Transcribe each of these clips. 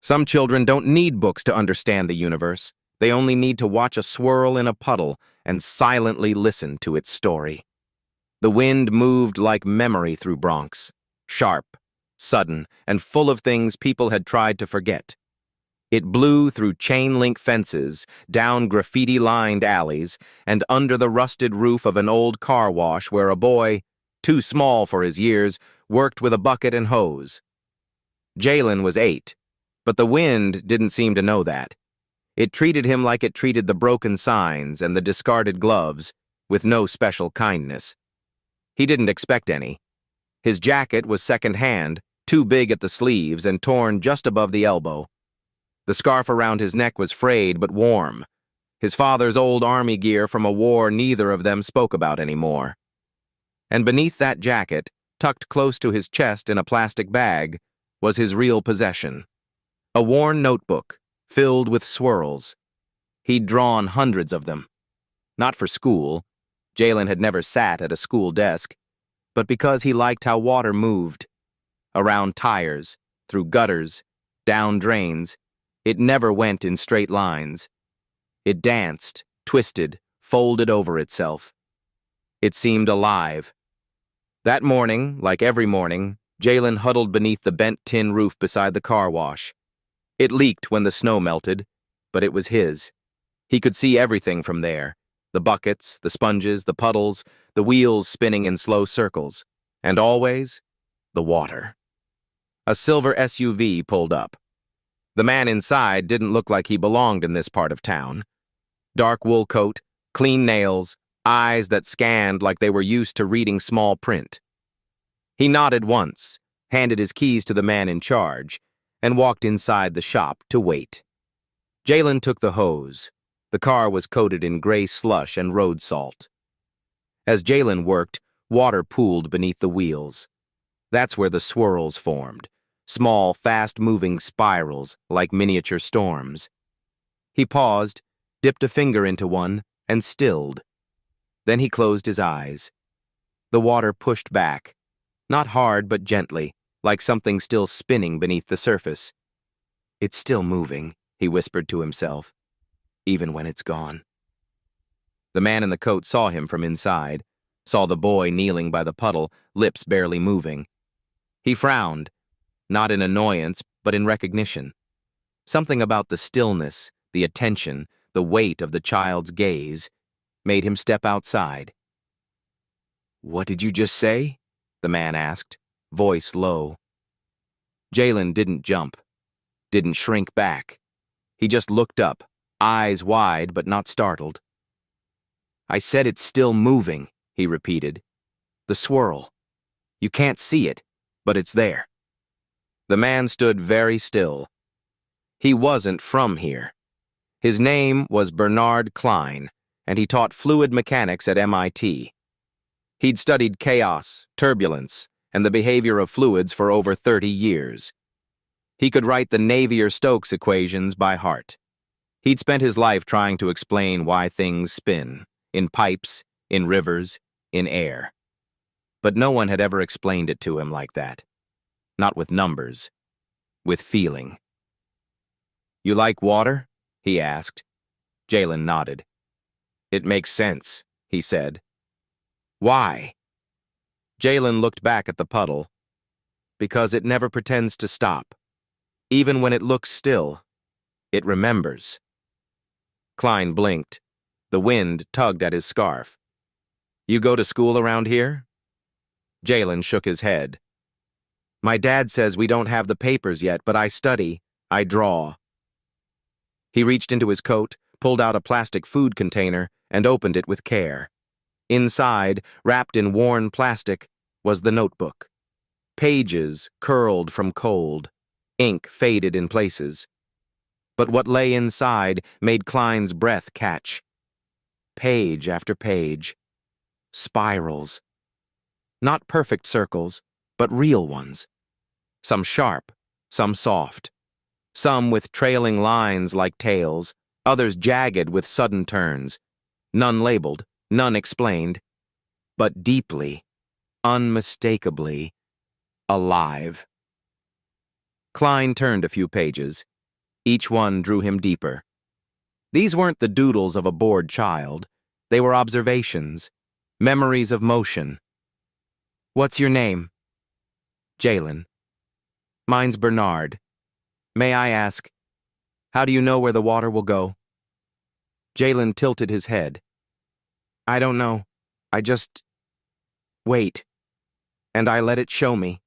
Some children don't need books to understand the universe. They only need to watch a swirl in a puddle and silently listen to its story. The wind moved like memory through Bronx, sharp, sudden, and full of things people had tried to forget. It blew through chain-link fences, down graffiti-lined alleys, and under the rusted roof of an old car wash where a boy, too small for his years, worked with a bucket and hose. Jaylen was 8, but the wind didn't seem to know that. It treated him like it treated the broken signs and the discarded gloves, with no special kindness. He didn't expect any. His jacket was second-hand, too big at the sleeves and torn just above the elbow. The scarf around his neck was frayed but warm. His father's old army gear from a war neither of them spoke about anymore. And beneath that jacket, tucked close to his chest in a plastic bag, was his real possession. A worn notebook, filled with swirls. He'd drawn hundreds of them. Not for school. Jaylen had never sat at a school desk, but because he liked how water moved. Around tires, through gutters, down drains. It never went in straight lines. It danced, twisted, folded over itself. It seemed alive. That morning, like every morning, Jaylen huddled beneath the bent tin roof beside the car wash. It leaked when the snow melted, but it was his. He could see everything from there. The buckets, the sponges, the puddles, the wheels spinning in slow circles. And always, the water. A silver SUV pulled up. The man inside didn't look like he belonged in this part of town. Dark wool coat, clean nails, eyes that scanned like they were used to reading small print. He nodded once, handed his keys to the man in charge, and walked inside the shop to wait. Jaylen took the hose. The car was coated in gray slush and road salt. As Jaylen worked, water pooled beneath the wheels. That's where the swirls formed, small, fast-moving spirals like miniature storms. He paused, dipped a finger into one, and stilled. Then he closed his eyes. The water pushed back, not hard but gently, like something still spinning beneath the surface. "It's still moving," he whispered to himself, "even when it's gone." The man in the coat saw him from inside, saw the boy kneeling by the puddle, lips barely moving. He frowned, not in annoyance, but in recognition. Something about the stillness, the attention, the weight of the child's gaze made him step outside. "What did you just say?" the man asked, voice low. Jaylen didn't jump, didn't shrink back. He just looked up, eyes wide but not startled. "I said it's still moving," he repeated. "The swirl. You can't see it, but it's there." The man stood very still. He wasn't from here. His name was Bernard Klein, and he taught fluid mechanics at MIT. He'd studied chaos, turbulence, and the behavior of fluids for over 30 years. He could write the Navier-Stokes equations by heart. He'd spent his life trying to explain why things spin, in pipes, in rivers, in air. But no one had ever explained it to him like that. Not with numbers, with feeling. "You like water?" he asked. Jaylen nodded. "It makes sense," he said. "Why?" Jaylen looked back at the puddle. "Because it never pretends to stop. Even when it looks still, it remembers." Klein blinked. The wind tugged at his scarf. "You go to school around here?" Jaylen shook his head. "My dad says we don't have the papers yet, but I study, I draw." He reached into his coat, pulled out a plastic food container, and opened it with care. Inside, wrapped in worn plastic, was the notebook. Pages curled from cold, ink faded in places. But what lay inside made Klein's breath catch. Page after page. Spirals. Not perfect circles, but real ones. Some sharp, some soft. Some with trailing lines like tails, others jagged with sudden turns. None labeled, none explained, but deeply, unmistakably alive. Klein turned a few pages, Each one drew him deeper. These weren't the doodles of a bored child. They were observations, memories of motion. "What's your name?" "Jaylen." "Mine's Bernard. May I ask, how do you know where the water will go?" Jaylen tilted his head. "I don't know. I just wait. And I let it show me."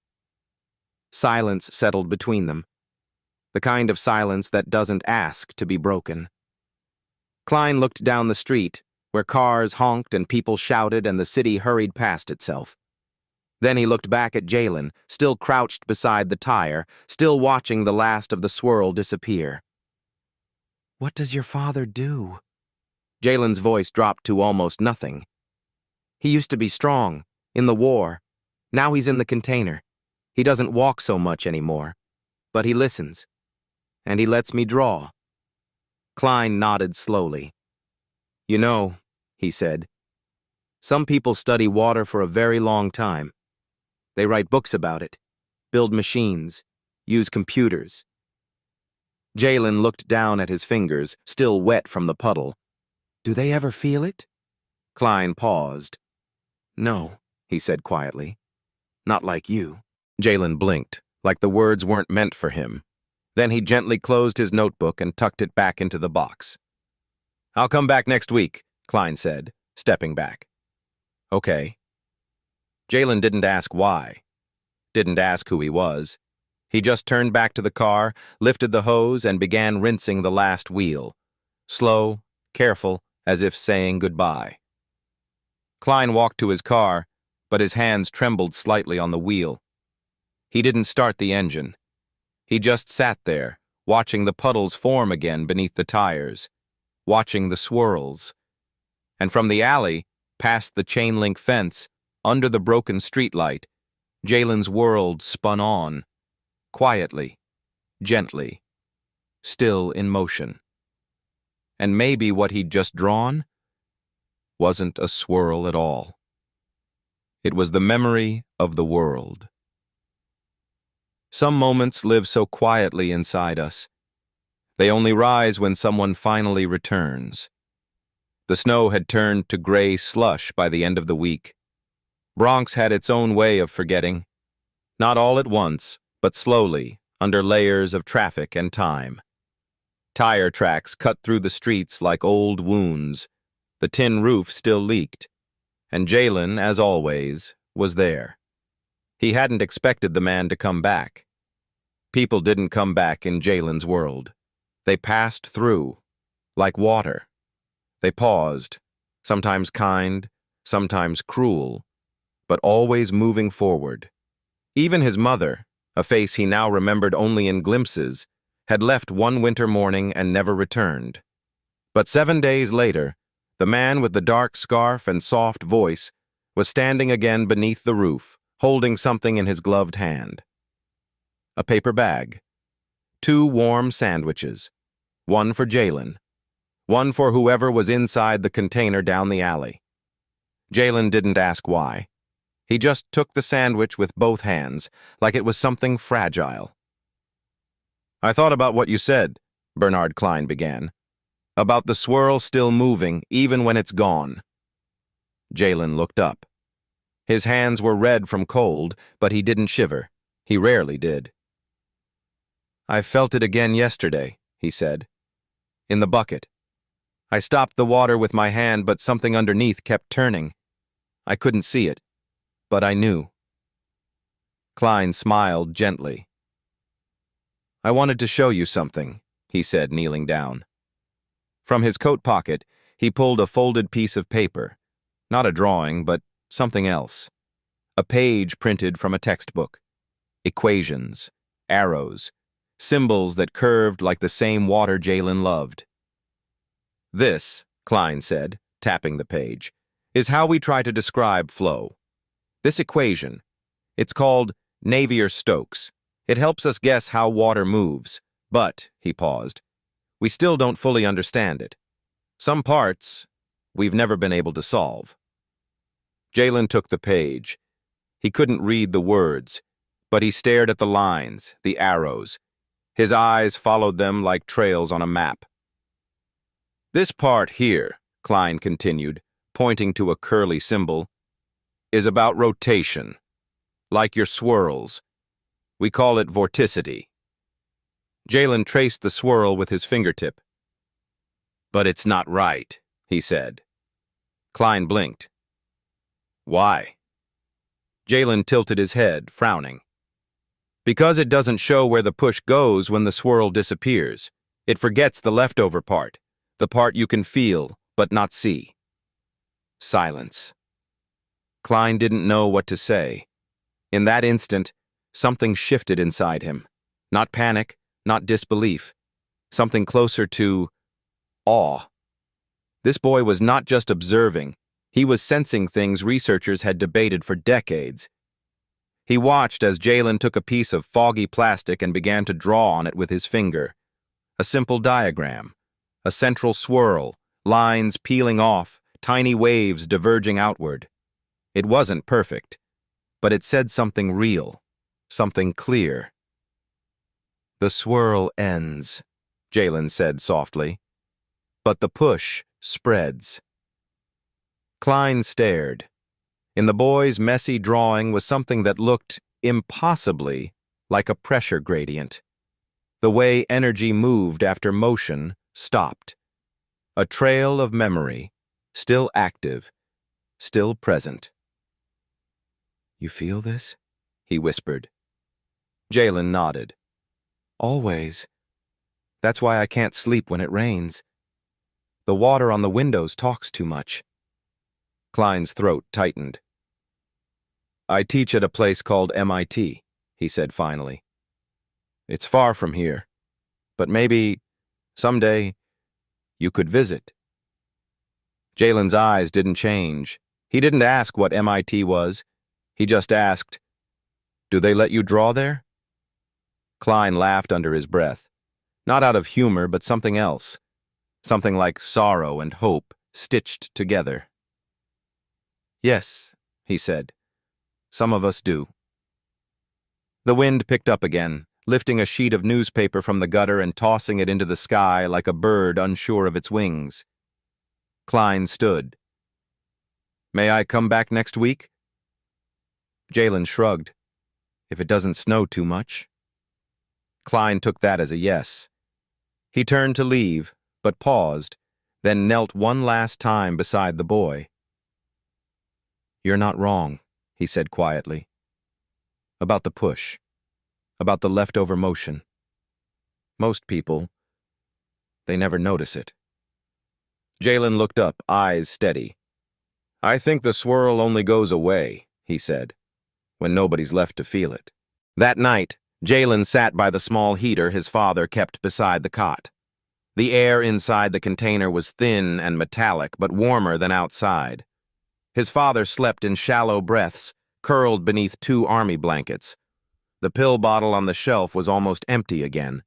Silence settled between them. The kind of silence that doesn't ask to be broken. Klein looked down the street, where cars honked and people shouted and the city hurried past itself. Then he looked back at Jaylen, still crouched beside the tire, still watching the last of the swirl disappear. "What does your father do?" Jaylen's voice dropped to almost nothing. "He used to be strong, in the war. Now he's in the container. He doesn't walk so much anymore. But he listens. And he lets me draw." Klein nodded slowly. "You know," he said, "some people study water for a very long time. They write books about it, build machines, use computers." Jaylen looked down at his fingers, still wet from the puddle. "Do they ever feel it?" Klein paused. "No," he said quietly. "Not like you." Jaylen blinked, like the words weren't meant for him. Then he gently closed his notebook and tucked it back into the box. "I'll come back next week," Klein said, stepping back. "Okay." Jaylen didn't ask why. Didn't ask who he was. He just turned back to the car, lifted the hose, and began rinsing the last wheel. Slow, careful, as if saying goodbye. Klein walked to his car, but his hands trembled slightly on the wheel. He didn't start the engine. He just sat there, watching the puddles form again beneath the tires, watching the swirls. And from the alley, past the chain-link fence, under the broken streetlight, Jaylen's world spun on, quietly, gently, still in motion. And maybe what he'd just drawn wasn't a swirl at all. It was the memory of the world. Some moments live so quietly inside us. They only rise when someone finally returns. The snow had turned to gray slush by the end of the week. Bronx had its own way of forgetting. Not all at once, but slowly, under layers of traffic and time. Tire tracks cut through the streets like old wounds. The tin roof still leaked. And Jaylen, as always, was there. He hadn't expected the man to come back. People didn't come back in Jaylen's world. They passed through, like water. They paused, sometimes kind, sometimes cruel, but always moving forward. Even his mother, a face he now remembered only in glimpses, had left one winter morning and never returned. But 7 days later, the man with the dark scarf and soft voice was standing again beneath the roof, holding something in his gloved hand. A paper bag. 2 warm sandwiches. One for Jaylen. One for whoever was inside the container down the alley. Jaylen didn't ask why. He just took the sandwich with both hands, like it was something fragile. "I thought about what you said," Bernard Klein began. "About the swirl still moving, even when it's gone." Jaylen looked up. His hands were red from cold, but he didn't shiver. He rarely did. "I felt it again yesterday," he said. "In the bucket. I stopped the water with my hand, but something underneath kept turning. I couldn't see it, but I knew." Klein smiled gently. "I wanted to show you something," he said, kneeling down. From his coat pocket, he pulled a folded piece of paper. Not a drawing, but something else. A page printed from a textbook. Equations, arrows, symbols that curved like the same water Jaylen loved. "This," Klein said, tapping the page, "is how we try to describe flow. This equation, it's called Navier-Stokes. It helps us guess how water moves, but," he paused, "we still don't fully understand it. Some parts, we've never been able to solve." Jaylen took the page. He couldn't read the words, but he stared at the lines, the arrows. His eyes followed them like trails on a map. "This part here," Klein continued, pointing to a curly symbol, "is about rotation, like your swirls. We call it vorticity." Jaylen traced the swirl with his fingertip. "But it's not right," he said. Klein blinked. "Why?" Jaylen tilted his head, frowning. "Because it doesn't show where the push goes when the swirl disappears. It forgets the leftover part, the part you can feel but not see." Silence. Klein didn't know what to say. In that instant, something shifted inside him. Not panic, not disbelief. Something closer to awe. This boy was not just observing. He was sensing things researchers had debated for decades. He watched as Jaylen took a piece of foggy plastic and began to draw on it with his finger. A simple diagram. A central swirl, lines peeling off, tiny waves diverging outward. It wasn't perfect, but it said something real, something clear. "The swirl ends," Jaylen said softly, "but the push spreads." Klein stared. In the boy's messy drawing was something that looked impossibly like a pressure gradient. The way energy moved after motion stopped. A trail of memory, still active, still present. "You feel this?" he whispered. Jaylen nodded. "Always. That's why I can't sleep when it rains. The water on the windows talks too much." Klein's throat tightened. "I teach at a place called MIT, he said finally. "It's far from here, but maybe, someday, you could visit." Jaylen's eyes didn't change. He didn't ask what MIT was. He just asked, "Do they let you draw there?" Klein laughed under his breath. Not out of humor, but something else. Something like sorrow and hope stitched together. "Yes," he said. "Some of us do." The wind picked up again, lifting a sheet of newspaper from the gutter and tossing it into the sky like a bird unsure of its wings. Klein stood. "May I come back next week?" Jaylen shrugged. "If it doesn't snow too much." Klein took that as a yes. He turned to leave, but paused, then knelt one last time beside the boy. "You're not wrong," he said quietly. "About the push. About the leftover motion. Most people, they never notice it." Jaylen looked up, eyes steady. "I think the swirl only goes away," he said, "when nobody's left to feel it." That night, Jaylen sat by the small heater his father kept beside the cot. The air inside the container was thin and metallic, but warmer than outside. His father slept in shallow breaths, curled beneath 2 army blankets. The pill bottle on the shelf was almost empty again.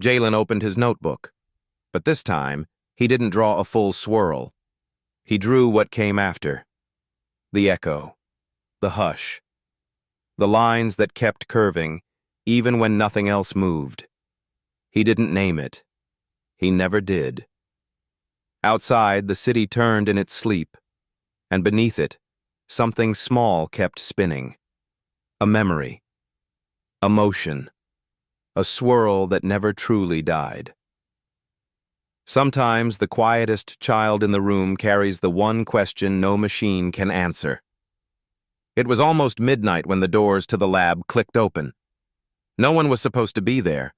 Jaylen opened his notebook, but this time, he didn't draw a full swirl. He drew what came after. The echo. The hush. The lines that kept curving, even when nothing else moved. He didn't name it. He never did. Outside, the city turned in its sleep, and beneath it, something small kept spinning. A memory. A motion. A swirl that never truly died. Sometimes the quietest child in the room carries the one question no machine can answer. It was almost midnight when the doors to the lab clicked open. No one was supposed to be there.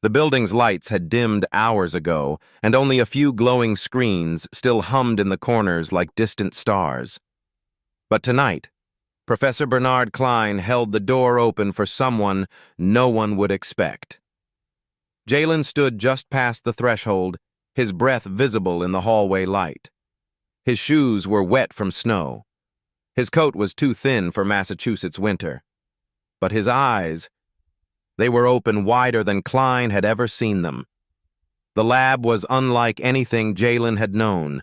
The building's lights had dimmed hours ago, and only a few glowing screens still hummed in the corners like distant stars. But tonight, Professor Bernard Klein held the door open for someone no one would expect. Jaylen stood just past the threshold, his breath visible in the hallway light. His shoes were wet from snow. His coat was too thin for Massachusetts winter. But his eyes, they were open wider than Klein had ever seen them. The lab was unlike anything Jaylen had known.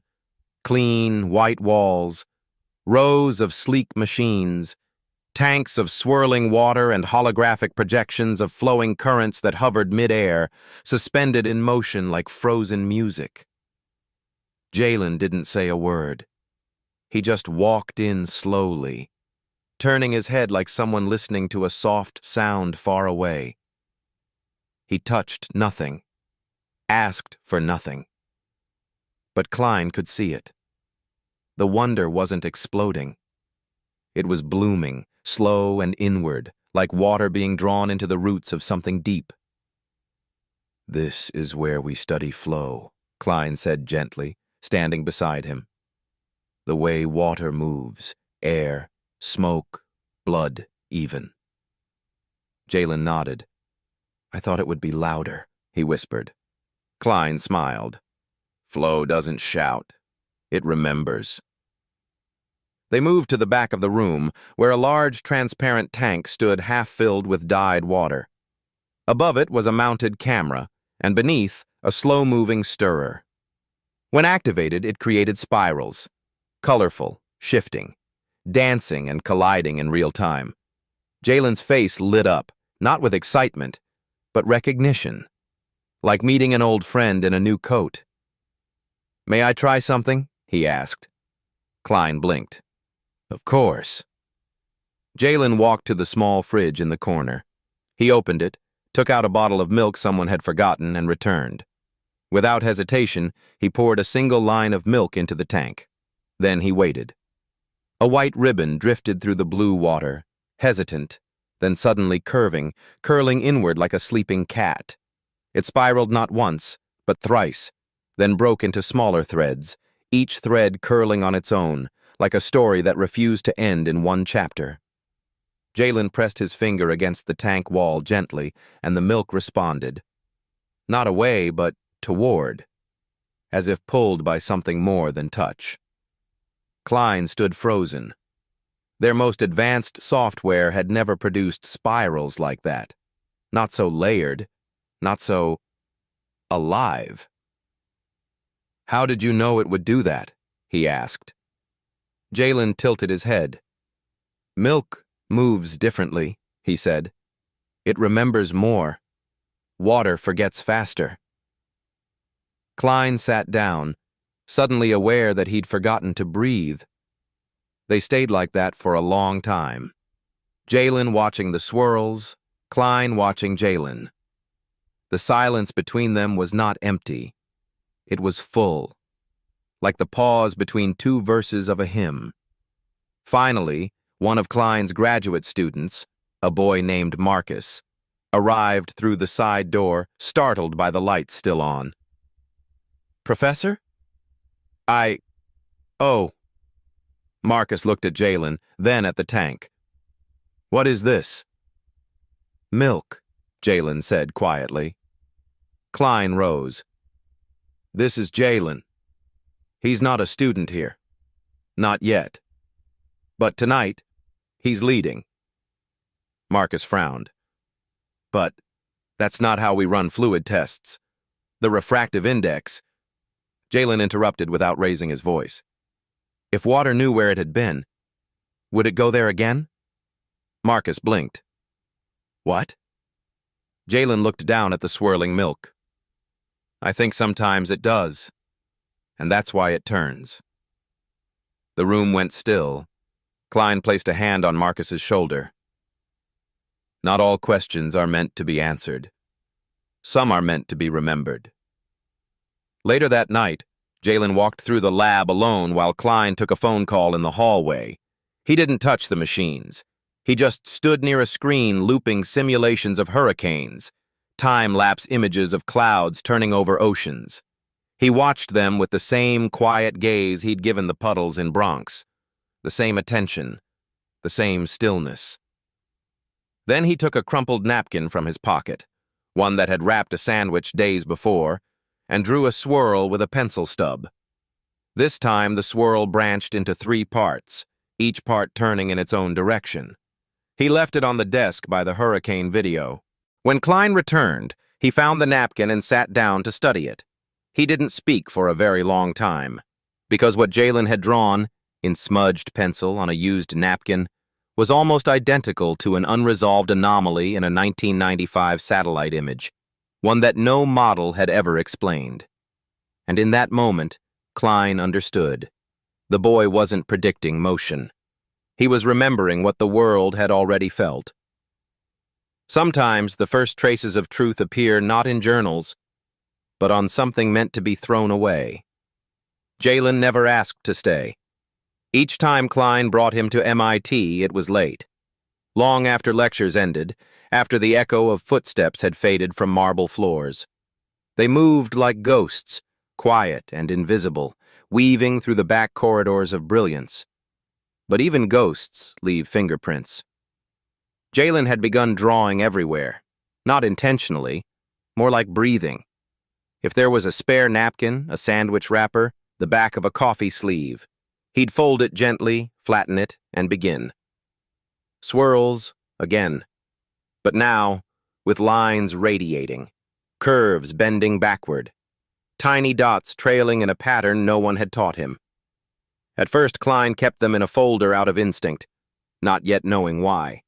Clean, white walls, rows of sleek machines, Tanks of swirling water and holographic projections of flowing currents that hovered mid-air, suspended in motion like frozen music. Jaylen didn't say a word. He just walked in slowly, turning his head like someone listening to a soft sound far away. He touched nothing, asked for nothing. But Klein could see it. The wonder wasn't exploding. It was blooming, slow and inward, like water being drawn into the roots of something deep. "This is where we study flow," Klein said gently, standing beside him. "The way water moves, air, smoke, blood, even." Jaylen nodded. "I thought it would be louder," he whispered. Klein smiled. "Flow doesn't shout. It remembers." They moved to the back of the room, where a large transparent tank stood half-filled with dyed water. Above it was a mounted camera, and beneath, a slow-moving stirrer. When activated, it created spirals, colorful, shifting, dancing and colliding in real time. Jaylen's face lit up, not with excitement, but recognition, like meeting an old friend in a new coat. "May I try something?" he asked. Klein blinked. "Of course." Jaylen walked to the small fridge in the corner. He opened it, took out a bottle of milk someone had forgotten, and returned. Without hesitation, he poured a single line of milk into the tank. Then he waited. A white ribbon drifted through the blue water, hesitant, then suddenly curling inward like a sleeping cat. It spiraled not once, but thrice, then broke into smaller threads, each thread curling on its own, like a story that refused to end in one chapter. Jaylen pressed his finger against the tank wall gently, and the milk responded. Not away, but toward, as if pulled by something more than touch. Klein stood frozen. Their most advanced software had never produced spirals like that. Not so layered, not so alive. "How did you know it would do that?" he asked. Jaylen tilted his head. "Milk moves differently," he said. "It remembers more. Water forgets faster." Klein sat down, suddenly aware that he'd forgotten to breathe. They stayed like that for a long time. Jaylen watching the swirls, Klein watching Jaylen. The silence between them was not empty. It was full, like the pause between two verses of a hymn. Finally, one of Klein's graduate students, a boy named Marcus, arrived through the side door, startled by the lights still on. "Professor? Oh." Marcus looked at Jaylen, then at the tank. "What is this?" "Milk," Jaylen said quietly. Klein rose. "This is Jaylen. He's not a student here. Not yet. But tonight, he's leading." Marcus frowned. "But that's not how we run fluid tests. The refractive index—" Jaylen interrupted without raising his voice. "If water knew where it had been, would it go there again?" Marcus blinked. "What?" Jaylen looked down at the swirling milk. "I think sometimes it does, and that's why it turns." The room went still. Klein placed a hand on Marcus's shoulder. "Not all questions are meant to be answered. Some are meant to be remembered." Later that night, Jaylen walked through the lab alone while Klein took a phone call in the hallway. He didn't touch the machines. He just stood near a screen looping simulations of hurricanes, time-lapse images of clouds turning over oceans. He watched them with the same quiet gaze he'd given the puddles in Bronx, the same attention, the same stillness. Then he took a crumpled napkin from his pocket, one that had wrapped a sandwich days before, and drew a swirl with a pencil stub. This time the swirl branched into 3 parts, each part turning in its own direction. He left it on the desk by the hurricane video. When Klein returned, he found the napkin and sat down to study it. He didn't speak for a very long time, because what Jaylen had drawn, in smudged pencil on a used napkin, was almost identical to an unresolved anomaly in a 1995 satellite image, one that no model had ever explained. And in that moment, Klein understood. The boy wasn't predicting motion. He was remembering what the world had already felt. Sometimes the first traces of truth appear not in journals, but on something meant to be thrown away. Jaylen never asked to stay. Each time Klein brought him to MIT, it was late. Long after lectures ended, after the echo of footsteps had faded from marble floors. They moved like ghosts, quiet and invisible, weaving through the back corridors of brilliance. But even ghosts leave fingerprints. Jaylen had begun drawing everywhere, not intentionally, more like breathing. If there was a spare napkin, a sandwich wrapper, the back of a coffee sleeve, he'd fold it gently, flatten it, and begin. Swirls, again. But now, with lines radiating, curves bending backward, tiny dots trailing in a pattern no one had taught him. At first, Klein kept them in a folder out of instinct, not yet knowing why.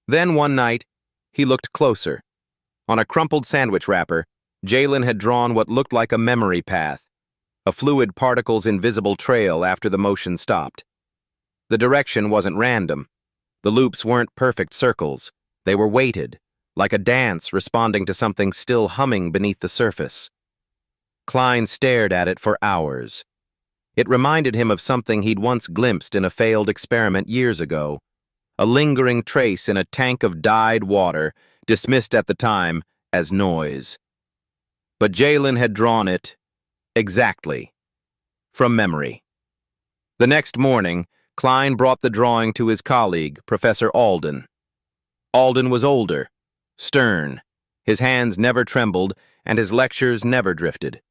Then one night, he looked closer. On a crumpled sandwich wrapper, Jaylen had drawn what looked like a memory path, a fluid particle's invisible trail after the motion stopped. The direction wasn't random. The loops weren't perfect circles. They were weighted, like a dance responding to something still humming beneath the surface. Klein stared at it for hours. It reminded him of something he'd once glimpsed in a failed experiment years ago, a lingering trace in a tank of dyed water, dismissed at the time as noise. But Jaylen had drawn it exactly, from memory. The next morning, Klein brought the drawing to his colleague, Professor Alden. Alden was older, stern. His hands never trembled, and his lectures never drifted.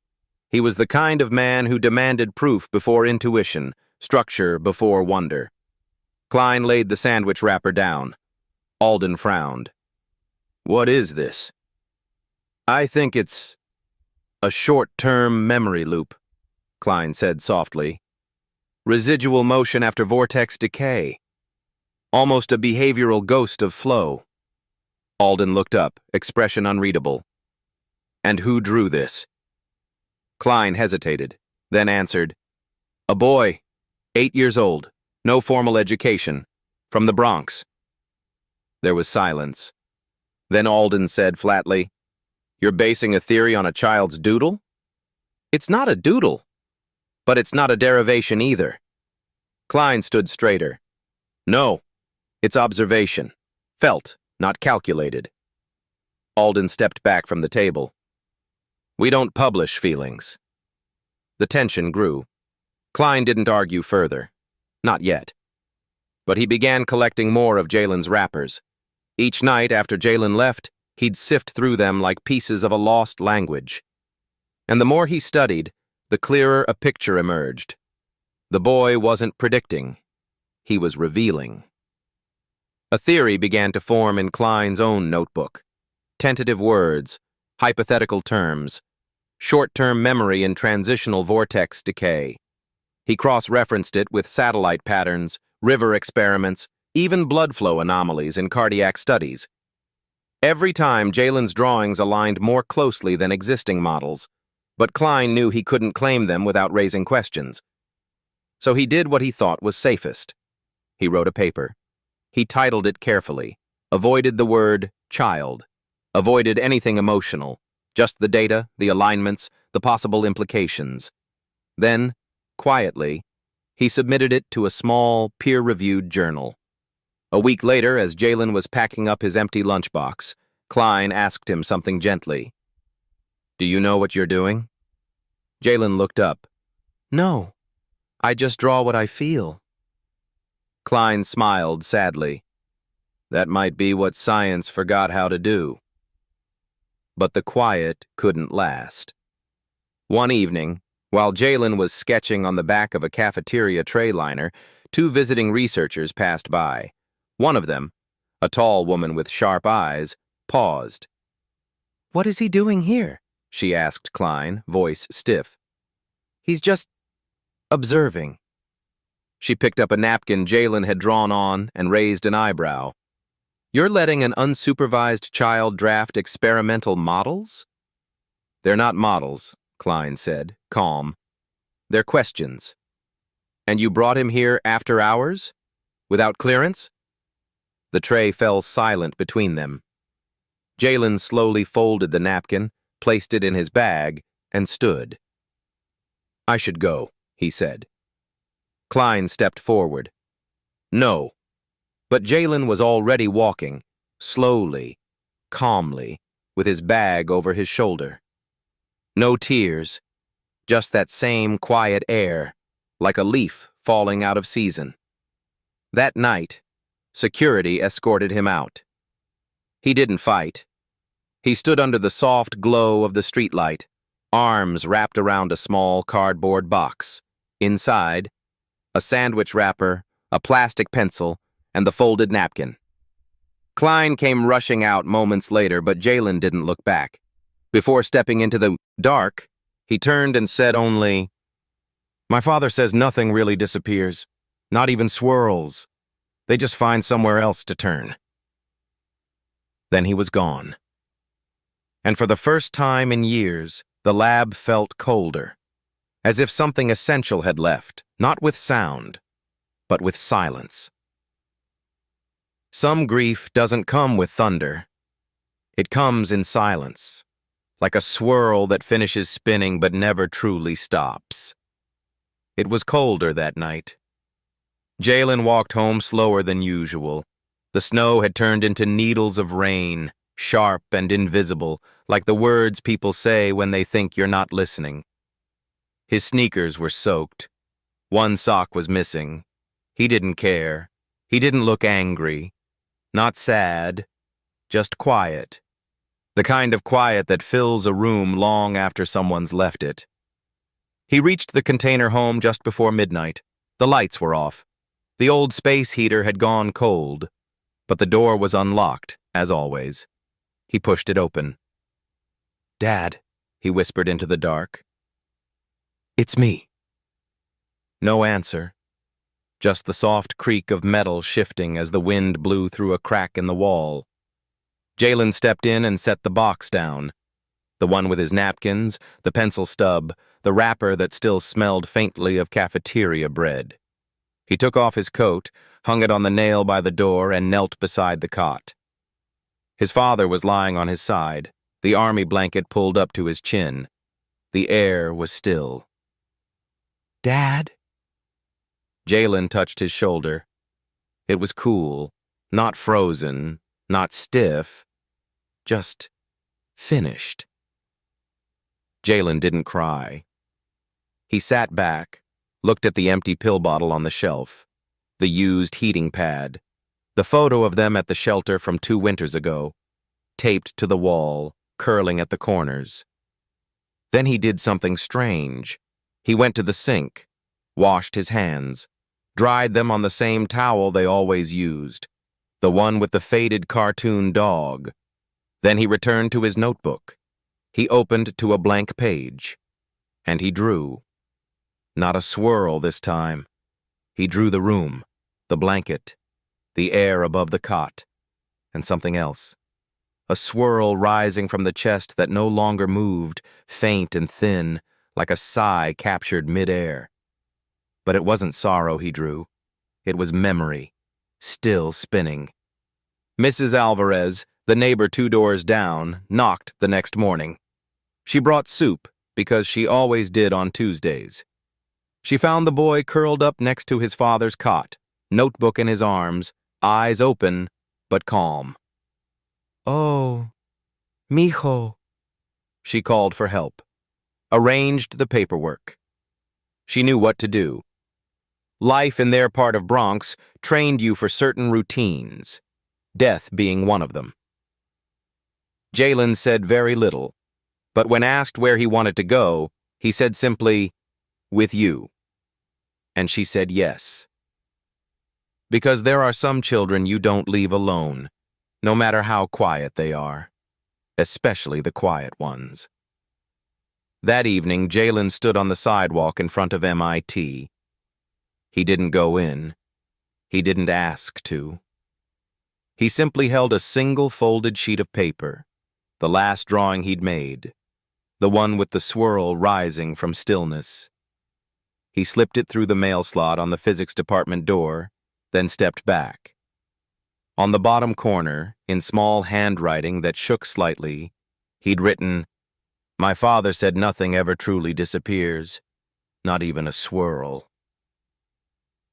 He was the kind of man who demanded proof before intuition, structure before wonder. Klein laid the sandwich wrapper down. Alden frowned. "What is this?" "I think it's a short-term memory loop," Klein said softly. "Residual motion after vortex decay. Almost a behavioral ghost of flow." Alden looked up, expression unreadable. "And who drew this?" Klein hesitated, then answered, "A boy, 8 years old, no formal education, from the Bronx." There was silence. Then Alden said flatly, "You're basing a theory on a child's doodle?" "It's not a doodle, but it's not a derivation either." Klein stood straighter. "No, it's observation. Felt, not calculated." Alden stepped back from the table. "We don't publish feelings." The tension grew. Klein didn't argue further. Not yet. But he began collecting more of Jaylen's wrappers. Each night after Jaylen left, he'd sift through them like pieces of a lost language. And the more he studied, the clearer a picture emerged. The boy wasn't predicting. He was revealing. A theory began to form in Klein's own notebook. Tentative words, hypothetical terms, short-term memory and transitional vortex decay. He cross-referenced it with satellite patterns, river experiments, even blood flow anomalies in cardiac studies. Every time, Jaylen's drawings aligned more closely than existing models, but Klein knew he couldn't claim them without raising questions. So he did what he thought was safest. He wrote a paper. He titled it carefully, avoided the word child, avoided anything emotional, just the data, the alignments, the possible implications. Then, quietly, he submitted it to a small, peer-reviewed journal. A week later, as Jaylen was packing up his empty lunchbox, Klein asked him something gently. "Do you know what you're doing?" Jaylen looked up. "No, I just draw what I feel." Klein smiled sadly. "That might be what science forgot how to do." But the quiet couldn't last. One evening, while Jaylen was sketching on the back of a cafeteria tray liner, 2 visiting researchers passed by. One of them, a tall woman with sharp eyes, paused. "What is he doing here?" she asked Klein, voice stiff. "He's just observing." She picked up a napkin Jaylen had drawn on and raised an eyebrow. You're letting an unsupervised child draft experimental models? They're not models, Klein said, calm. They're questions. And you brought him here after hours? Without clearance? The tray fell silent between them. Jaylen slowly folded the napkin, placed it in his bag, and stood. I should go, he said. Klein stepped forward. No. But Jaylen was already walking, slowly, calmly, with his bag over his shoulder. No tears, just that same quiet air, like a leaf falling out of season. That night, security escorted him out. He didn't fight. He stood under the soft glow of the streetlight, arms wrapped around a small cardboard box. Inside, a sandwich wrapper, a plastic pencil, and the folded napkin. Klein came rushing out moments later, but Jaylen didn't look back. Before stepping into the dark, he turned and said only, My father says nothing really disappears, not even swirls. They just find somewhere else to turn. Then he was gone. And for the first time in years, the lab felt colder, as if something essential had left, not with sound, but with silence. Some grief doesn't come with thunder. It comes in silence, like a swirl that finishes spinning but never truly stops. It was colder that night. Jaylen walked home slower than usual. The snow had turned into needles of rain, sharp and invisible, like the words people say when they think you're not listening. His sneakers were soaked. One sock was missing. He didn't care. He didn't look angry. Not sad. Just quiet. The kind of quiet that fills a room long after someone's left it. He reached the container home just before midnight. The lights were off. The old space heater had gone cold, but the door was unlocked, as always. He pushed it open. Dad, he whispered into the dark. It's me. No answer. Just the soft creak of metal shifting as the wind blew through a crack in the wall. Jaylen stepped in and set the box down. The one with his napkins, the pencil stub, the wrapper that still smelled faintly of cafeteria bread. He took off his coat, hung it on the nail by the door, and knelt beside the cot. His father was lying on his side, the army blanket pulled up to his chin. The air was still. Dad? Jaylen touched his shoulder. It was cool, not frozen, not stiff, just finished. Jaylen didn't cry. He sat back, looked at the empty pill bottle on the shelf, the used heating pad, the photo of them at the shelter from 2 winters ago, taped to the wall, curling at the corners. Then he did something strange. He went to the sink, washed his hands, dried them on the same towel they always used, the one with the faded cartoon dog. Then he returned to his notebook. He opened to a blank page, and he drew. Not a swirl this time. He drew the room, the blanket, the air above the cot, and something else. A swirl rising from the chest that no longer moved, faint and thin, like a sigh captured mid-air. But it wasn't sorrow he drew. It was memory, still spinning. Mrs. Alvarez, the neighbor 2 doors down, knocked the next morning. She brought soup, because she always did on Tuesdays. She found the boy curled up next to his father's cot, notebook in his arms, eyes open, but calm. Oh, mijo. She called for help, arranged the paperwork. She knew what to do. Life in their part of Bronx trained you for certain routines, death being one of them. Jaylen said very little, but when asked where he wanted to go, he said simply, with you. And she said yes. Because there are some children you don't leave alone, no matter how quiet they are, especially the quiet ones. That evening, Jaylen stood on the sidewalk in front of MIT. He didn't go in. He didn't ask to. He simply held a single folded sheet of paper, the last drawing he'd made, the one with the swirl rising from stillness. He slipped it through the mail slot on the physics department door, then stepped back. On the bottom corner, in small handwriting that shook slightly, he'd written, "My father said nothing ever truly disappears, not even a swirl."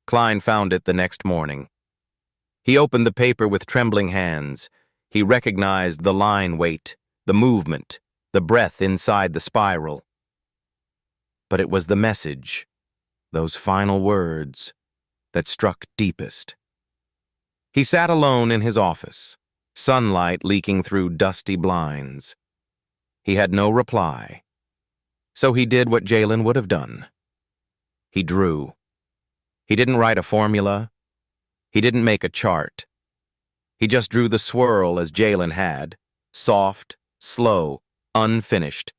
Klein found it the next morning. He opened the paper with trembling hands. He recognized the line weight, the movement, the breath inside the spiral. But it was the message, those final words, that struck deepest. He sat alone in his office, sunlight leaking through dusty blinds. He had no reply, so he did what Jaylen would have done. He drew. He didn't write a formula. He didn't make a chart. He just drew the swirl as Jaylen had, soft, slow, unfinished,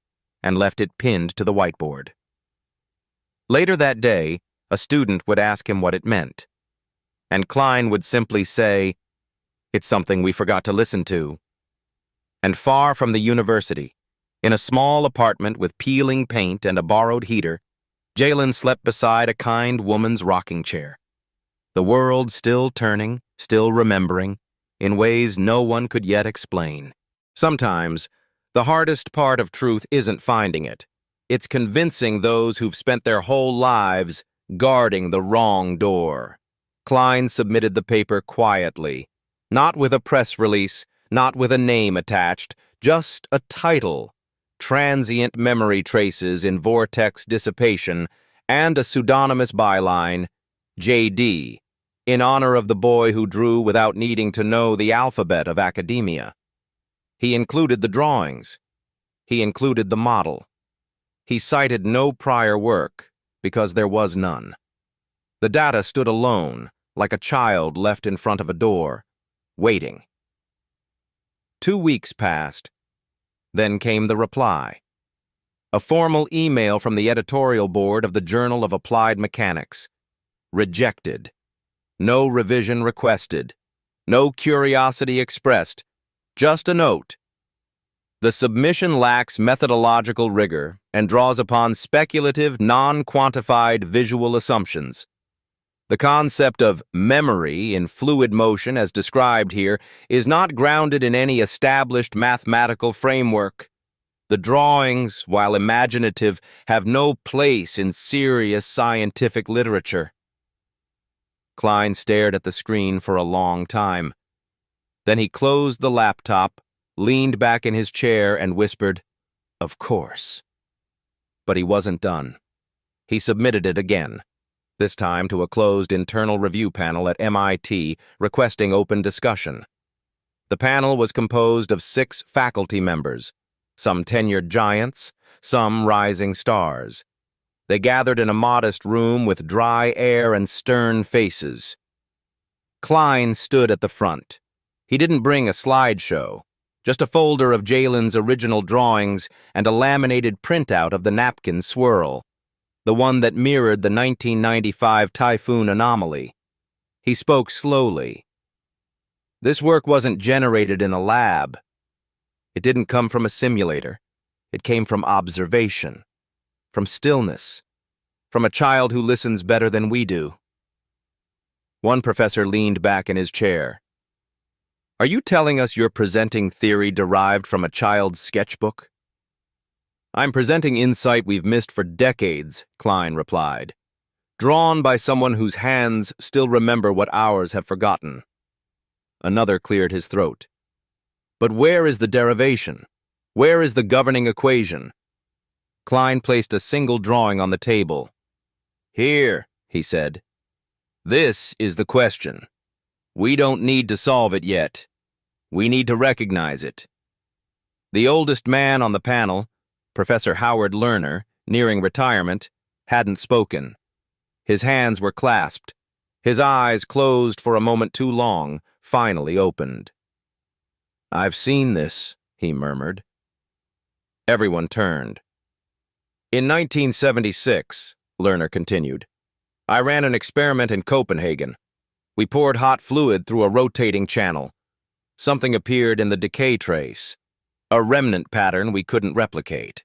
and left it pinned to the whiteboard. Later that day, a student would ask him what it meant, and Klein would simply say, "It's something we forgot to listen to." And far from the university, in a small apartment with peeling paint and a borrowed heater, Jaylen slept beside a kind woman's rocking chair. The world still turning, still remembering, in ways no one could yet explain. Sometimes, the hardest part of truth isn't finding it. It's convincing those who've spent their whole lives guarding the wrong door. Klein submitted the paper quietly, not with a press release, not with a name attached, just a title, Transient Memory Traces in Vortex Dissipation, and a pseudonymous byline, J.D., in honor of the boy who drew without needing to know the alphabet of academia. He included the drawings. He included the model. He cited no prior work, because there was none. The data stood alone, like a child left in front of a door, waiting. 2 weeks passed. Then came the reply. A formal email from the editorial board of the Journal of Applied Mechanics. Rejected. No revision requested. No curiosity expressed. Just a note. The submission lacks methodological rigor and draws upon speculative, non-quantified visual assumptions. The concept of memory in fluid motion as described here is not grounded in any established mathematical framework. The drawings, while imaginative, have no place in serious scientific literature. Klein stared at the screen for a long time. Then he closed the laptop, leaned back in his chair, and whispered, "Of course." But he wasn't done. He submitted it again, this time to a closed internal review panel at MIT requesting open discussion. The panel was composed of 6 faculty members, some tenured giants, some rising stars. They gathered in a modest room with dry air and stern faces. Klein stood at the front. He didn't bring a slideshow, just a folder of Jaylen's original drawings and a laminated printout of the napkin swirl, the one that mirrored the 1995 typhoon anomaly. He spoke slowly. This work wasn't generated in a lab. It didn't come from a simulator. It came from observation, from stillness, from a child who listens better than we do. One professor leaned back in his chair. "Are you telling us you're presenting theory derived from a child's sketchbook?" "I'm presenting insight we've missed for decades," Klein replied, "drawn by someone whose hands still remember what ours have forgotten." Another cleared his throat. "But where is the derivation? Where is the governing equation?" Klein placed a single drawing on the table. "Here," he said. "This is the question. We don't need to solve it yet. We need to recognize it." The oldest man on the panel, Professor Howard Lerner, nearing retirement, hadn't spoken. His hands were clasped. His eyes, closed for a moment too long, finally opened. "I've seen this," he murmured. Everyone turned. "In 1976, Lerner continued, I ran an experiment in Copenhagen. We poured hot fluid through a rotating channel. Something appeared in the decay trace, a remnant pattern we couldn't replicate.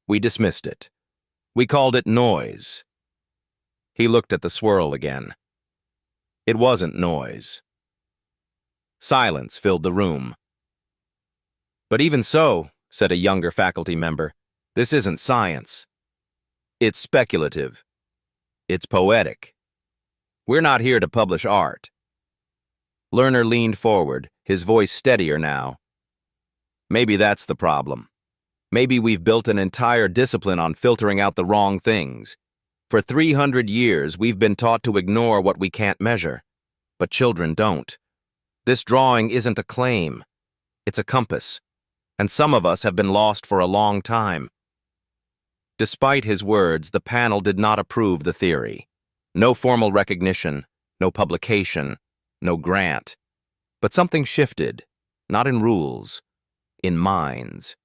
We dismissed it. We called it noise. He looked at the swirl again. It wasn't noise. Silence filled the room. But even so, said a younger faculty member, this isn't science. It's speculative. It's poetic. We're not here to publish art. Lerner leaned forward, his voice steadier now. Maybe that's the problem. Maybe we've built an entire discipline on filtering out the wrong things. For 300 years, we've been taught to ignore what we can't measure. But children don't. This drawing isn't a claim. It's a compass. And some of us have been lost for a long time. Despite his words, the panel did not approve the theory. No formal recognition, no publication, no grant. But something shifted, not in rules, in minds.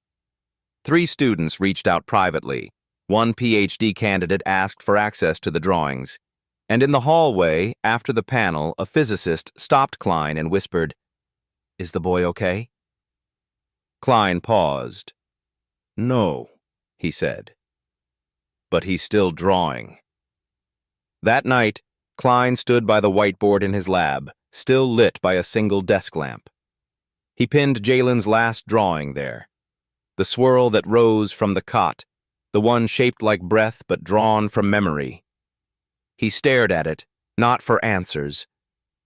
3 students reached out privately. 1 PhD candidate asked for access to the drawings. And in the hallway, after the panel, a physicist stopped Klein and whispered, "Is the boy okay?" Klein paused. "No," he said. "But he's still drawing." That night, Klein stood by the whiteboard in his lab, still lit by a single desk lamp. He pinned Jaylen's last drawing there. The swirl that rose from the cot, the one shaped like breath but drawn from memory. He stared at it, not for answers,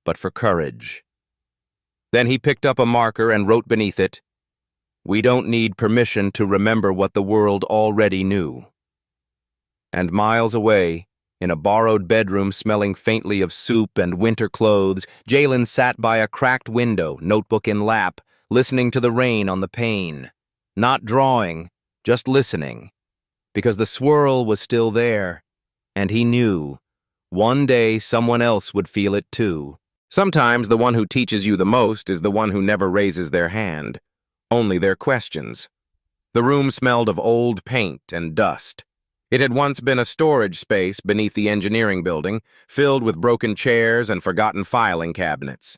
but for courage. Then he picked up a marker and wrote beneath it, "We don't need permission to remember what the world already knew." And miles away, in a borrowed bedroom smelling faintly of soup and winter clothes, Jaylen sat by a cracked window, notebook in lap, listening to the rain on the pane. Not drawing, just listening. Because the swirl was still there, and he knew one day someone else would feel it too. Sometimes the one who teaches you the most is the one who never raises their hand, only their questions. The room smelled of old paint and dust. It had once been a storage space beneath the engineering building, filled with broken chairs and forgotten filing cabinets.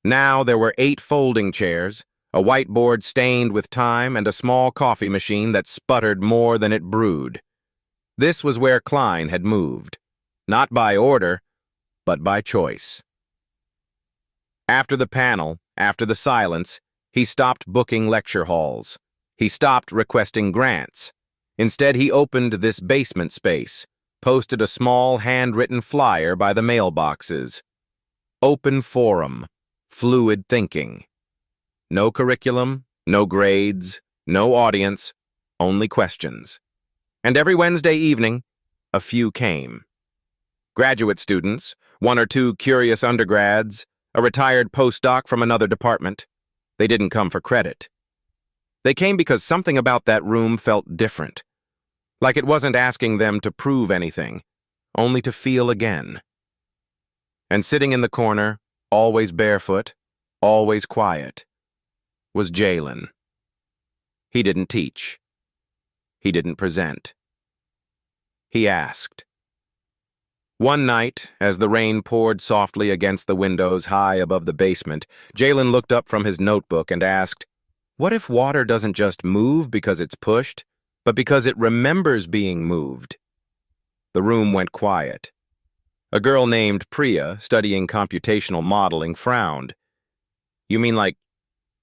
Now there were 8 folding chairs, a whiteboard stained with time, and a small coffee machine that sputtered more than it brewed. This was where Klein had moved, not by order, but by choice. After the panel, after the silence, he stopped booking lecture halls. He stopped requesting grants. Instead, he opened this basement space, posted a small handwritten flyer by the mailboxes. Open forum, fluid thinking. No curriculum, no grades, no audience, only questions. And every Wednesday evening, a few came. Graduate students, 1 or 2 curious undergrads, a retired postdoc from another department. They didn't come for credit. They came because something about that room felt different. Like it wasn't asking them to prove anything, only to feel again. And sitting in the corner, always barefoot, always quiet, was Jaylen. He didn't teach. He didn't present. He asked. One night, as the rain poured softly against the windows high above the basement, Jaylen looked up from his notebook and asked, "What if water doesn't just move because it's pushed, but because it remembers being moved?" The room went quiet. A girl named Priya, studying computational modeling, frowned. "You mean like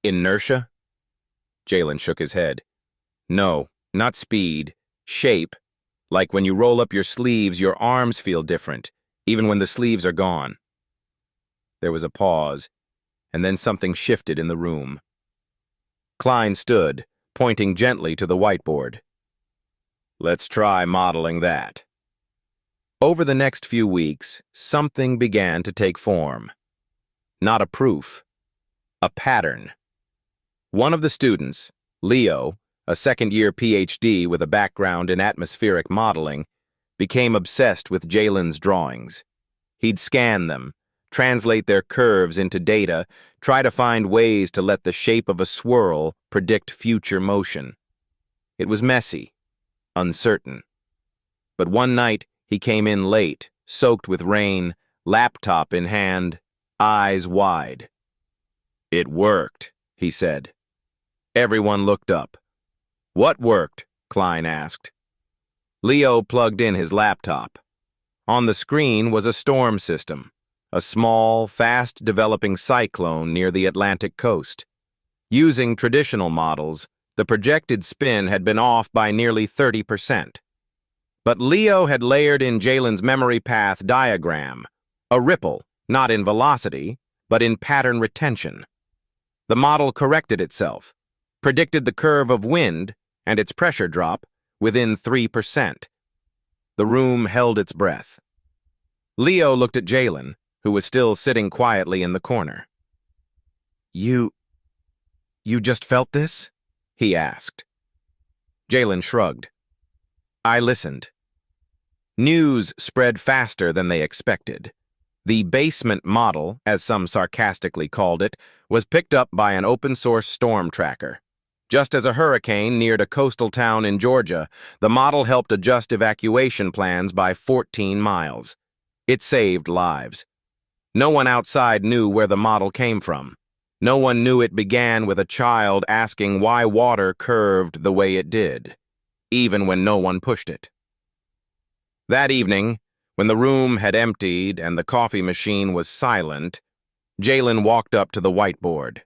inertia?" Jaylen shook his head. "No, not speed, shape. Like when you roll up your sleeves, your arms feel different, even when the sleeves are gone." There was a pause, and then something shifted in the room. Klein stood, pointing gently to the whiteboard. "Let's try modeling that." Over the next few weeks, something began to take form. Not a proof, a pattern. One of the students, Leo, a second-year PhD with a background in atmospheric modeling, became obsessed with Jaylen's drawings. He'd scan them, translate their curves into data, try to find ways to let the shape of a swirl predict future motion. It was messy, uncertain. But one night, he came in late, soaked with rain, laptop in hand, eyes wide. "It worked," he said. Everyone looked up. "What worked?" Klein asked. Leo plugged in his laptop. On the screen was a storm system, a small, fast-developing cyclone near the Atlantic coast. Using traditional models, the projected spin had been off by nearly 30%. But Leo had layered in Jaylen's memory path diagram, a ripple, not in velocity, but in pattern retention. The model corrected itself, predicted the curve of wind and its pressure drop within 3%. The room held its breath. Leo looked at Jaylen, who was still sitting quietly in the corner. You just felt this?" he asked. Jaylen shrugged. "I listened." News spread faster than they expected. The basement model, as some sarcastically called it, was picked up by an open-source storm tracker. Just as a hurricane neared a coastal town in Georgia, the model helped adjust evacuation plans by 14 miles. It saved lives. No one outside knew where the model came from. No one knew it began with a child asking why water curved the way it did, even when no one pushed it. That evening, when the room had emptied and the coffee machine was silent, Jaylen walked up to the whiteboard.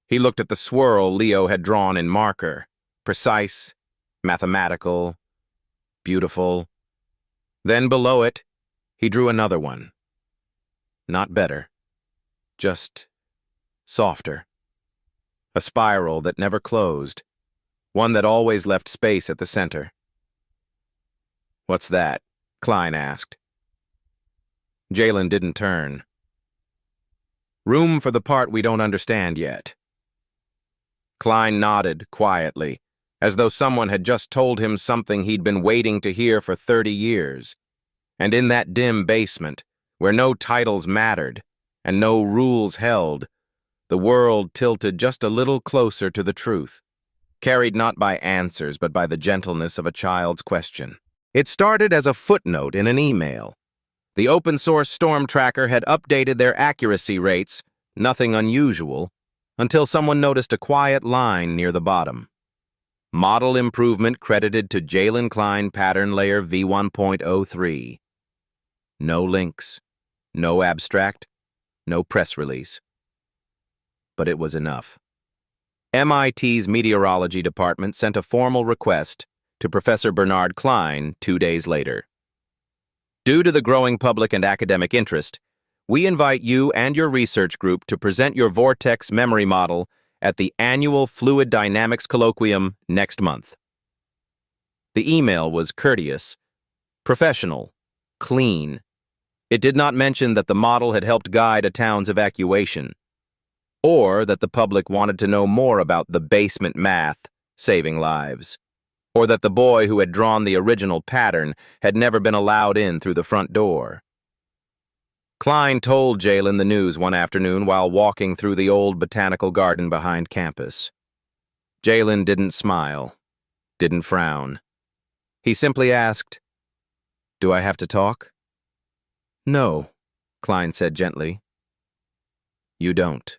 He looked at the swirl Leo had drawn in marker, precise, mathematical, beautiful. Then below it, he drew another one. Not better, just softer. A spiral that never closed, one that always left space at the center. "What's that?" Klein asked. Jaylen didn't turn. "Room for the part we don't understand yet." Klein nodded quietly, as though someone had just told him something he'd been waiting to hear for 30 years. And in that dim basement, where no titles mattered and no rules held, the world tilted just a little closer to the truth, carried not by answers but by the gentleness of a child's question. It started as a footnote in an email. The open-source storm tracker had updated their accuracy rates, nothing unusual, until someone noticed a quiet line near the bottom. Model improvement credited to Jaylen Klein pattern layer V1.03. No links, no abstract, no press release. But it was enough. MIT's meteorology department sent a formal request to Professor Bernard Klein 2 days later. "Due to the growing public and academic interest, we invite you and your research group to present your vortex memory model at the annual Fluid Dynamics Colloquium next month." The email was courteous, professional, clean. It did not mention that the model had helped guide a town's evacuation, or that the public wanted to know more about the basement math saving lives, or that the boy who had drawn the original pattern had never been allowed in through the front door. Klein told Jaylen the news one afternoon while walking through the old botanical garden behind campus. Jaylen didn't smile, didn't frown. He simply asked, "Do I have to talk?" "No," Klein said gently. "You don't."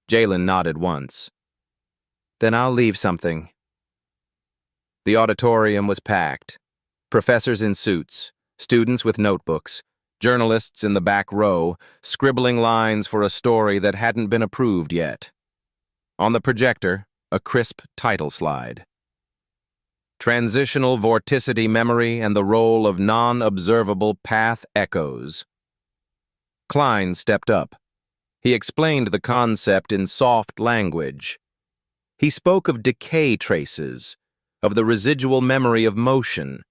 Jaylen nodded once. "Then I'll leave something." The auditorium was packed. Professors in suits, students with notebooks, journalists in the back row, scribbling lines for a story that hadn't been approved yet. On the projector, a crisp title slide. Transitional Vorticity Memory and the Role of Non-Observable Path Echoes. Klein stepped up. He explained the concept in soft language. He spoke of decay traces, of the residual memory of motion.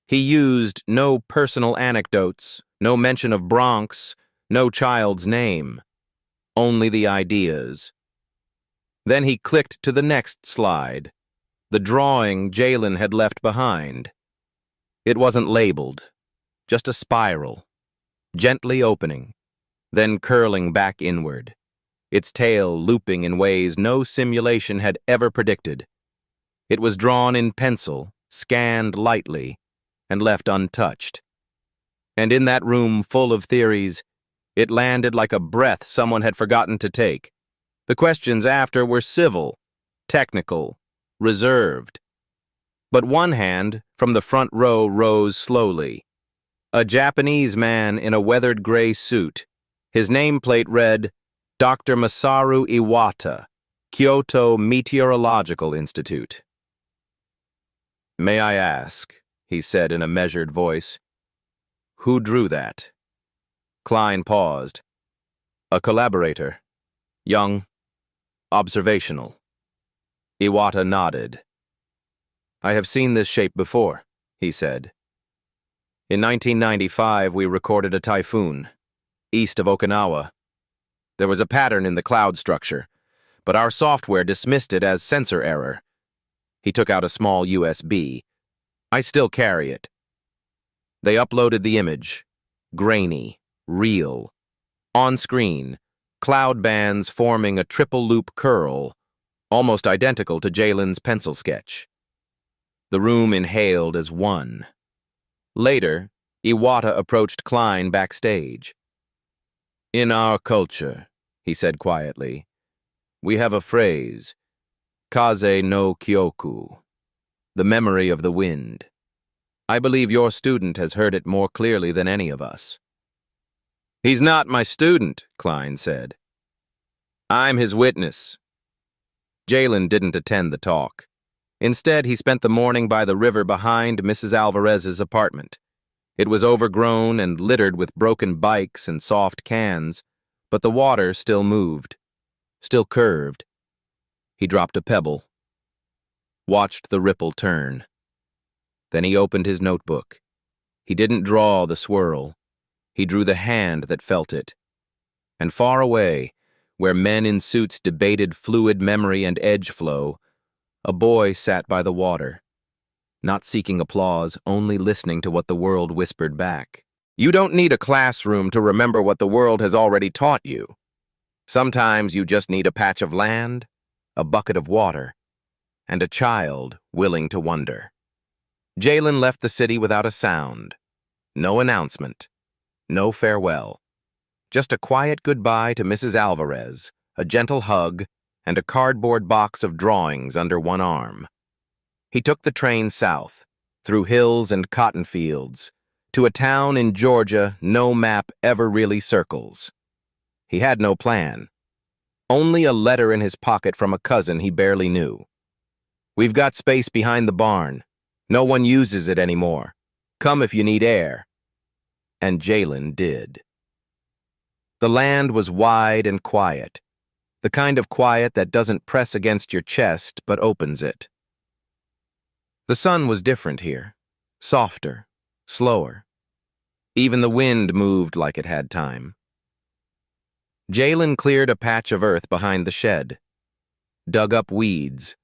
He used no personal anecdotes, no mention of Bronx, no child's name, only the ideas. Then he clicked to the next slide, the drawing Jaylen had left behind. It wasn't labeled, just a spiral, gently opening, then curling back inward, its tail looping in ways no simulation had ever predicted. It was drawn in pencil, scanned lightly, and left untouched. And in that room full of theories, it landed like a breath someone had forgotten to take. The questions after were civil, technical, reserved. But one hand from the front row rose slowly. A Japanese man in a weathered gray suit. His nameplate read, Dr. Masaru Iwata, Kyoto Meteorological Institute. "May I ask," he said in a measured voice, "who drew that?" Klein paused. "A collaborator. Young. Observational." Iwata nodded. "I have seen this shape before," he said. "In 1995, we recorded a typhoon, east of Okinawa. There was a pattern in the cloud structure, but our software dismissed it as sensor error." He took out a small USB. "I still carry it." They uploaded the image. Grainy, real. On screen, cloud bands forming a triple-loop curl, almost identical to Jaylen's pencil sketch. The room inhaled as one. Later, Iwata approached Klein backstage. "In our culture," he said quietly, "we have a phrase, kaze no kyoku, the memory of the wind. I believe your student has heard it more clearly than any of us." "He's not my student," Klein said. "I'm his witness." Jaylen didn't attend the talk. Instead, he spent the morning by the river behind Mrs. Alvarez's apartment. It was overgrown and littered with broken bikes and soft cans, but the water still moved, still curved. He dropped a pebble, watched the ripple turn. Then he opened his notebook. He didn't draw the swirl. He drew the hand that felt it. And far away, where men in suits debated fluid memory and edge flow, a boy sat by the water, not seeking applause, only listening to what the world whispered back. You don't need a classroom to remember what the world has already taught you. Sometimes you just need a patch of land, a bucket of water, and a child willing to wonder. Jaylen left the city without a sound. No announcement. No farewell. Just a quiet goodbye to Mrs. Alvarez, a gentle hug, and a cardboard box of drawings under one arm. He took the train south, through hills and cotton fields, to a town in Georgia no map ever really circles. He had no plan. Only a letter in his pocket from a cousin he barely knew. "We've got space behind the barn. No one uses it anymore. Come if you need air." And Jaylen did. The land was wide and quiet, the kind of quiet that doesn't press against your chest but opens it. The sun was different here, softer, slower. Even the wind moved like it had time. Jaylen cleared a patch of earth behind the shed, dug up weeds,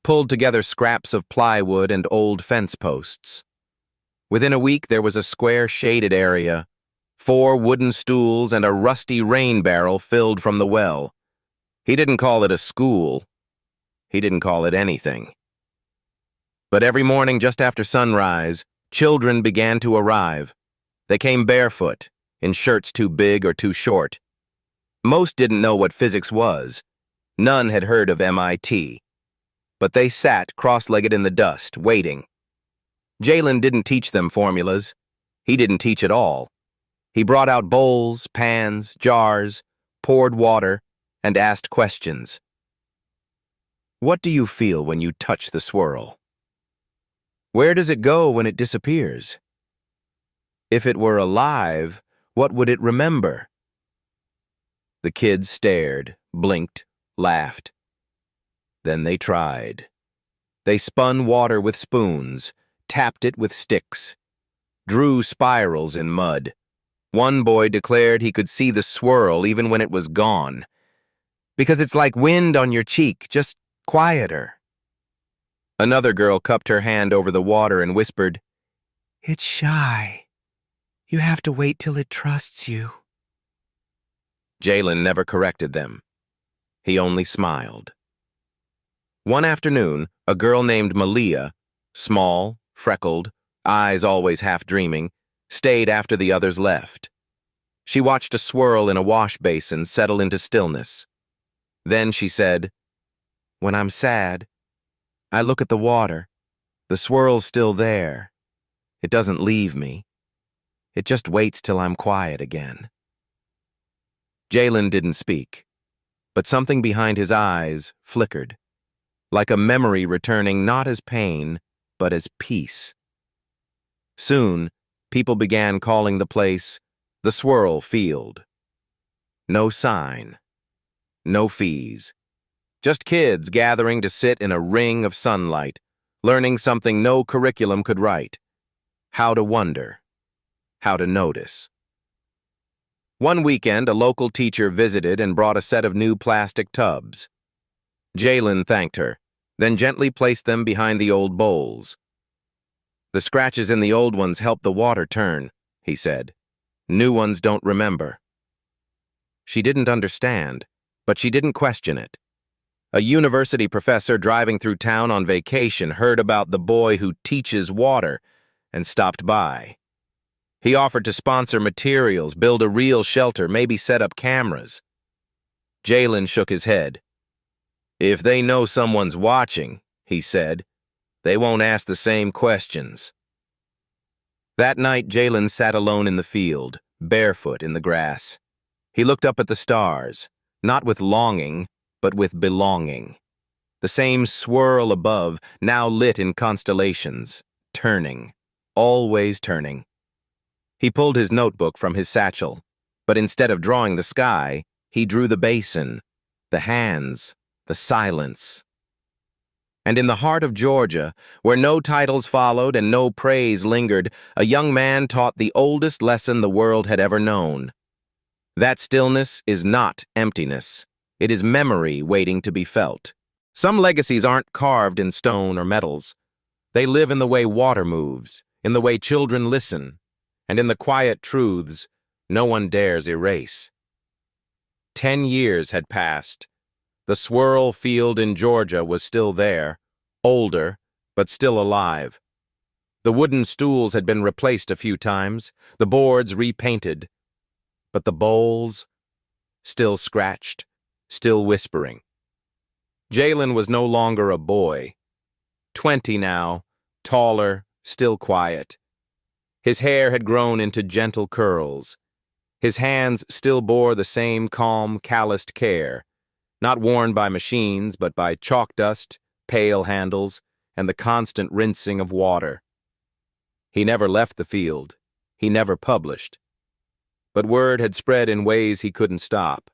pulled together scraps of plywood and old fence posts. Within a week, there was a square shaded area, 4 wooden stools and a rusty rain barrel filled from the well. He didn't call it a school. He didn't call it anything. But every morning just after sunrise, children began to arrive. They came barefoot, in shirts too big or too short. Most didn't know what physics was. None had heard of MIT. But they sat cross-legged in the dust, waiting. Jaylen didn't teach them formulas. He didn't teach at all. He brought out bowls, pans, jars, poured water, and asked questions. What do you feel when you touch the swirl? Where does it go when it disappears? If it were alive, what would it remember? The kids stared, blinked, laughed. Then they tried. They spun water with spoons, tapped it with sticks, drew spirals in mud. One boy declared he could see the swirl even when it was gone. Because it's like wind on your cheek, just quieter. Another girl cupped her hand over the water and whispered, "It's shy. You have to wait till it trusts you." Jaylen never corrected them. He only smiled. One afternoon, a girl named Malia, small, freckled, eyes always half dreaming, stayed after the others left. She watched a swirl in a wash basin settle into stillness. Then she said, "When I'm sad, I look at the water. The swirl's still there. It doesn't leave me. It just waits till I'm quiet again." Jaylen didn't speak, but something behind his eyes flickered, like a memory returning not as pain, but as peace. Soon, people began calling the place the Swirl Field. No sign, no fees. Just kids gathering to sit in a ring of sunlight, learning something no curriculum could write: how to wonder, how to notice. One weekend, a local teacher visited and brought a set of new plastic tubs. Jaylen thanked her, then gently placed them behind the old bowls. "The scratches in the old ones help the water turn," he said. "New ones don't remember." She didn't understand, but she didn't question it. A university professor driving through town on vacation heard about the boy who teaches water and stopped by. He offered to sponsor materials, build a real shelter, maybe set up cameras. Jaylen shook his head. "If they know someone's watching," he said, "they won't ask the same questions." That night, Jaylen sat alone in the field, barefoot in the grass. He looked up at the stars, not with longing, but with belonging. The same swirl above, now lit in constellations, turning, always turning. He pulled his notebook from his satchel, but instead of drawing the sky, he drew the basin, the hands, the silence. And in the heart of Georgia, where no titles followed and no praise lingered, a young man taught the oldest lesson the world had ever known. That stillness is not emptiness. It is memory waiting to be felt. Some legacies aren't carved in stone or metals. They live in the way water moves, in the way children listen, and in the quiet truths no one dares erase. 10 years had passed. The Swirl Field in Georgia was still there, older, but still alive. The wooden stools had been replaced a few times, the boards repainted, but the bowls, still scratched, still whispering. Jaylen was no longer a boy. 20 now, taller, still quiet. His hair had grown into gentle curls. His hands still bore the same calm, calloused care, not worn by machines, but by chalk dust, pail handles, and the constant rinsing of water. He never left the field. He never published. But word had spread in ways he couldn't stop.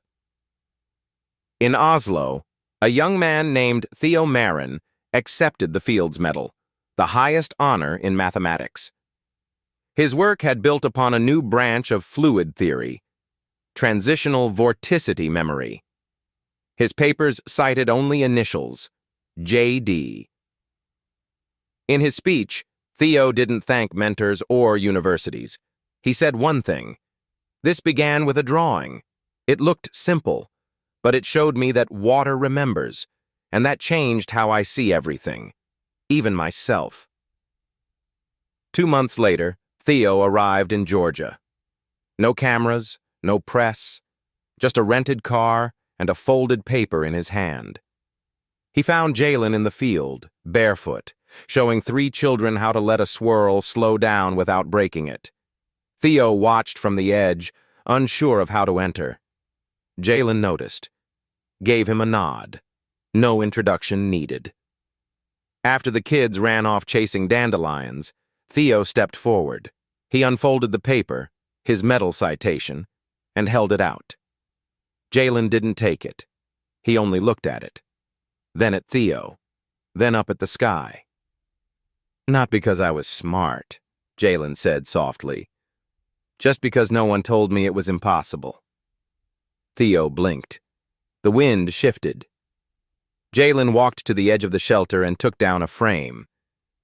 In Oslo, a young man named Theo Marin accepted the Fields Medal, the highest honor in mathematics. His work had built upon a new branch of fluid theory, transitional vorticity memory. His papers cited only initials, J.D. In his speech, Theo didn't thank mentors or universities. He said one thing: "This began with a drawing. It looked simple, but it showed me that water remembers, and that changed how I see everything, even myself." 2 months later, Theo arrived in Georgia. No cameras, no press, just a rented car and a folded paper in his hand. He found Jaylen in the field, barefoot, showing 3 children how to let a swirl slow down without breaking it. Theo watched from the edge, unsure of how to enter. Jaylen noticed, gave him a nod. No introduction needed. After the kids ran off chasing dandelions, Theo stepped forward. He unfolded the paper, his medal citation, and held it out. Jaylen didn't take it. He only looked at it. Then at Theo. Then up at the sky. "Not because I was smart," Jaylen said softly. "Just because no one told me it was impossible." Theo blinked. The wind shifted. Jaylen walked to the edge of the shelter and took down a frame,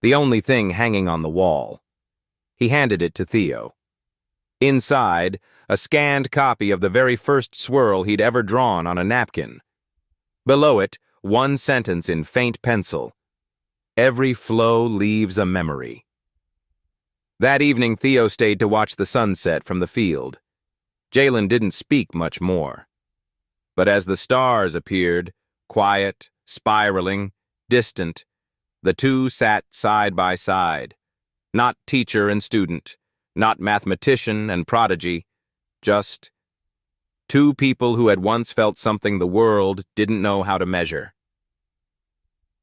the only thing hanging on the wall. He handed it to Theo. Inside, a scanned copy of the very first swirl he'd ever drawn on a napkin. Below it, one sentence in faint pencil: "Every flow leaves a memory." That evening, Theo stayed to watch the sunset from the field. Jaylen didn't speak much more. But as the stars appeared, quiet, spiraling, distant, the two sat side by side. Not teacher and student, not mathematician and prodigy, just two people who had once felt something the world didn't know how to measure.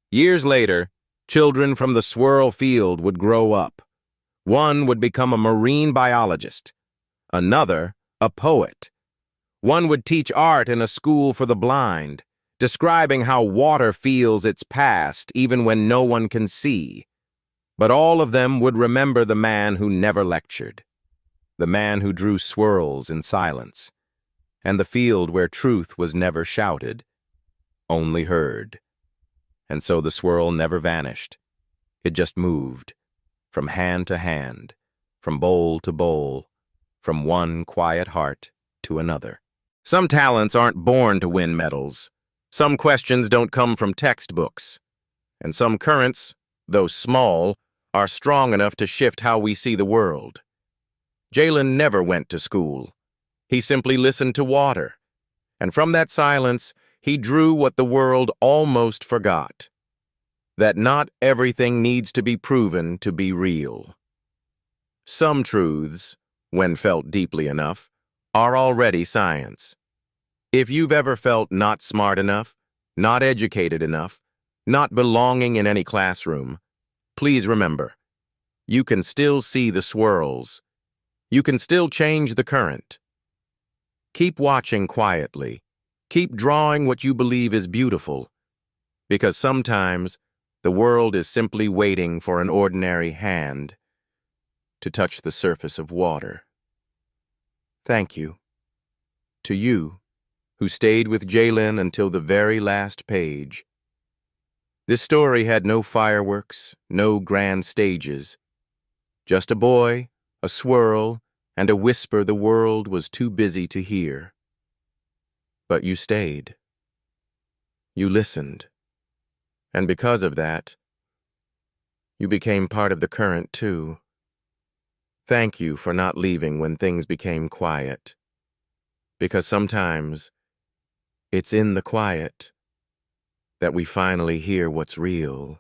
Years later, children from the swirl field would grow up. One would become a marine biologist, another a poet. One would teach art in a school for the blind, describing how water feels its past even when no one can see. But all of them would remember the man who never lectured, the man who drew swirls in silence, and the field where truth was never shouted, only heard. And so the swirl never vanished. It just moved, from hand to hand, from bowl to bowl, from one quiet heart to another. Some talents aren't born to win medals. Some questions don't come from textbooks. And some currents, though small, are strong enough to shift how we see the world. Jaylen never went to school. He simply listened to water. And from that silence, he drew what the world almost forgot: that not everything needs to be proven to be real. Some truths, when felt deeply enough, are already science. If you've ever felt not smart enough, not educated enough, not belonging in any classroom, please remember, you can still see the swirls. You can still change the current. Keep watching quietly. Keep drawing what you believe is beautiful, because sometimes the world is simply waiting for an ordinary hand to touch the surface of water. Thank you. To you, who stayed with Jaylen until the very last page. This story had no fireworks, no grand stages. Just a boy, a swirl, and a whisper the world was too busy to hear. But you stayed. You listened. And because of that, you became part of the current too. Thank you for not leaving when things became quiet. Because sometimes it's in the quiet that we finally hear what's real.